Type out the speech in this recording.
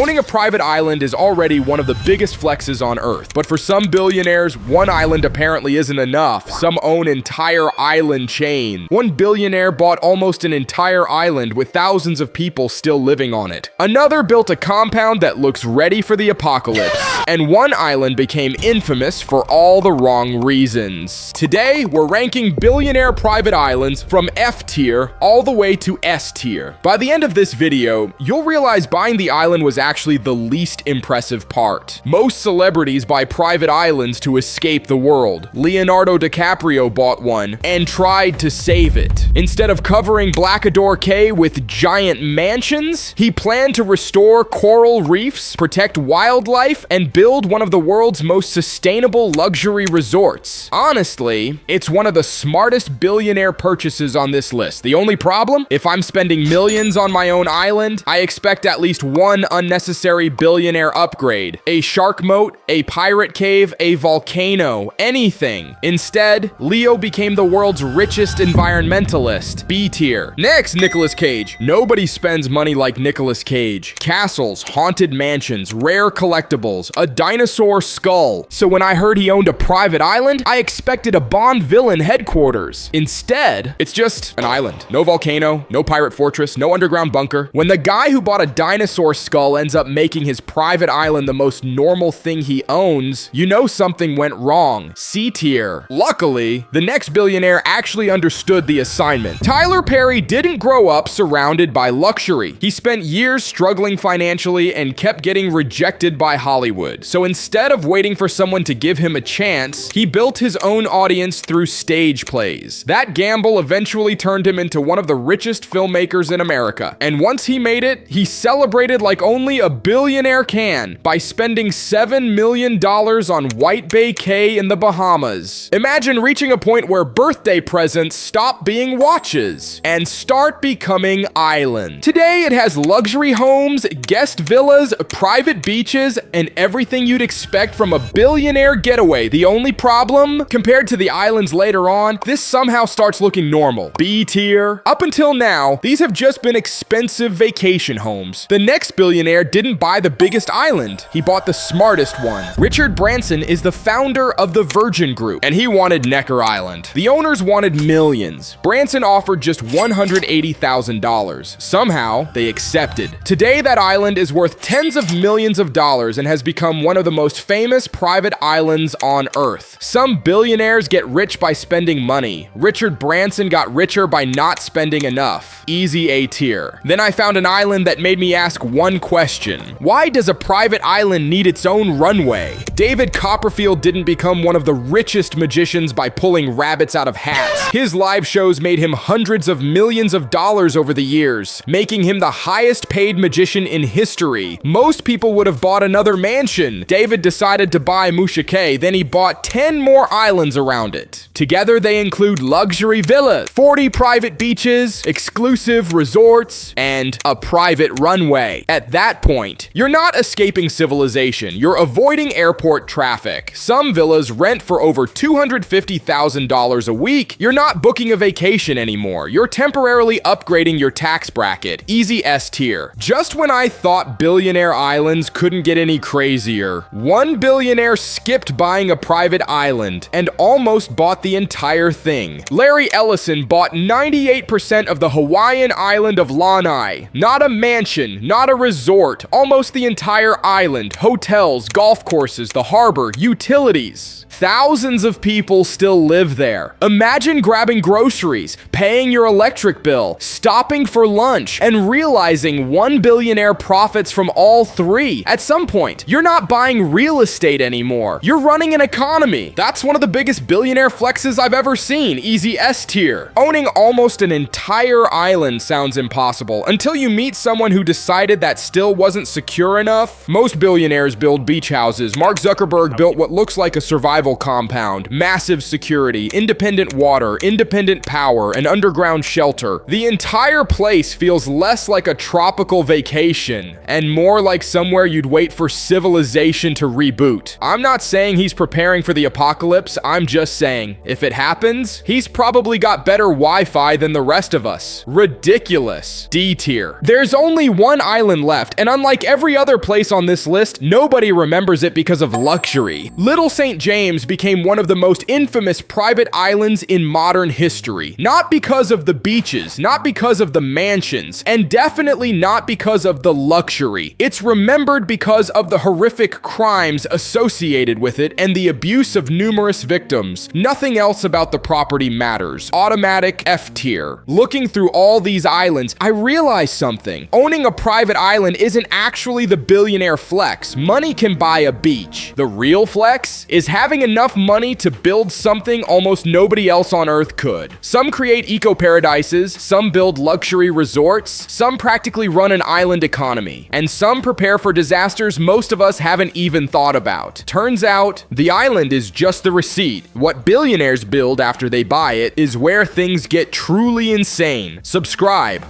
Owning a private island is already one of the biggest flexes on Earth, but for some billionaires, one island apparently isn't enough. Some own entire island chains. One billionaire bought almost an entire island with thousands of people still living on it. Another built a compound that looks ready for the apocalypse. And one island became infamous for all the wrong reasons. Today, we're ranking billionaire private islands from F tier all the way to S tier. By the end of this video, you'll realize buying the island was actually the least impressive part. Most celebrities buy private islands to escape the world. Leonardo DiCaprio bought one and tried to save it. Instead of covering Blackador Cay with giant mansions, he planned to restore coral reefs, protect wildlife, and build one of the world's most sustainable luxury resorts. Honestly, it's one of the smartest billionaire purchases on this list. The only problem? If I'm spending millions on my own island, I expect at least one unnecessary billionaire upgrade. A shark moat, a pirate cave, a volcano, anything. Instead, Leo became the world's richest environmentalist. B tier. Next, Nicolas Cage. Nobody spends money like Nicolas Cage. Castles, haunted mansions, rare collectibles, a dinosaur skull. So when I heard he owned a private island, I expected a Bond villain headquarters. Instead, it's just an island. No volcano, no pirate fortress, no underground bunker. When the guy who bought a dinosaur skull ends up making his private island the most normal thing he owns, you know something went wrong. C tier. Luckily, the next billionaire actually understood the assignment. Tyler Perry didn't grow up surrounded by luxury. He spent years struggling financially and kept getting rejected by Hollywood. So instead of waiting for someone to give him a chance, he built his own audience through stage plays. That gamble eventually turned him into one of the richest filmmakers in America. And once he made it, he celebrated like only a billionaire can by spending $7 million on White Bay Cay in the Bahamas. Imagine reaching a point where birthday presents stop being watches and start becoming islands. Today, it has luxury homes, guest villas, private beaches, and everything you'd expect from a billionaire getaway. The only problem, compared to the islands later on, this somehow starts looking normal. B tier. Up until now, these have just been expensive vacation homes. The next billionaire didn't buy the biggest island. He bought the smartest one. Richard Branson is the founder of the Virgin Group, and he wanted Necker Island. The owners wanted millions. Branson offered just $180,000. Somehow, they accepted. Today, that island is worth tens of millions of dollars and has become one of the most famous private islands on Earth. Some billionaires get rich by spending money. Richard Branson got richer by not spending enough. Easy A tier. Then I found an island that made me ask one question. Why does a private island need its own runway? David Copperfield didn't become one of the richest magicians by pulling rabbits out of hats. His live shows made him hundreds of millions of dollars over the years, making him the highest paid magician in history. Most people would have bought another mansion. David decided to buy Musha Cay, then he bought 10 more islands around it. Together they include luxury villas, 40 private beaches, exclusive resorts, and a private runway. At that point, you're not escaping civilization, you're avoiding airport traffic. Some villas rent for over $250,000 a week. You're not booking a vacation anymore, you're temporarily upgrading your tax bracket. Easy S tier. Just when I thought billionaire islands couldn't get any crazier, one billionaire skipped buying a private island and almost bought the entire thing. Larry Ellison bought 98% of the Hawaiian island of Lanai. Not a mansion, not a resort, almost the entire island, hotels, golf courses, the harbor, utilities. Thousands of people still live there. Imagine grabbing groceries, paying your electric bill, stopping for lunch, and realizing one billionaire profits from all three. At some point, you're not buying real estate anymore. You're running an economy. That's one of the biggest billionaire flexes I've ever seen. Easy S tier. Owning almost an entire island sounds impossible until you meet someone who decided that still wasn't secure enough. Most billionaires build beach houses. Mark Zuckerberg built what looks like a survival compound, massive security, independent water, independent power, and underground shelter. The entire place feels less like a tropical vacation and more like somewhere you'd wait for civilization civilization to reboot. I'm not saying he's preparing for the apocalypse, I'm just saying, if it happens, he's probably got better Wi-Fi than the rest of us. Ridiculous. D tier. There's only one island left, and unlike every other place on this list, nobody remembers it because of luxury. Little St. James became one of the most infamous private islands in modern history. Not because of the beaches, not because of the mansions, and definitely not because of the luxury. It's remembered because of the horrific crimes associated with it and the abuse of numerous victims. Nothing else about the property matters. Automatic F tier. Looking through all these islands, I realized something. Owning a private island isn't actually the billionaire flex. Money can buy a beach. The real flex is having enough money to build something almost nobody else on Earth could. Some create eco-paradises, some build luxury resorts, some practically run an island economy, and some prepare for disasters most of us haven't even thought about. Turns out, the island is just the receipt. What billionaires build after they buy it is where things get truly insane. Subscribe.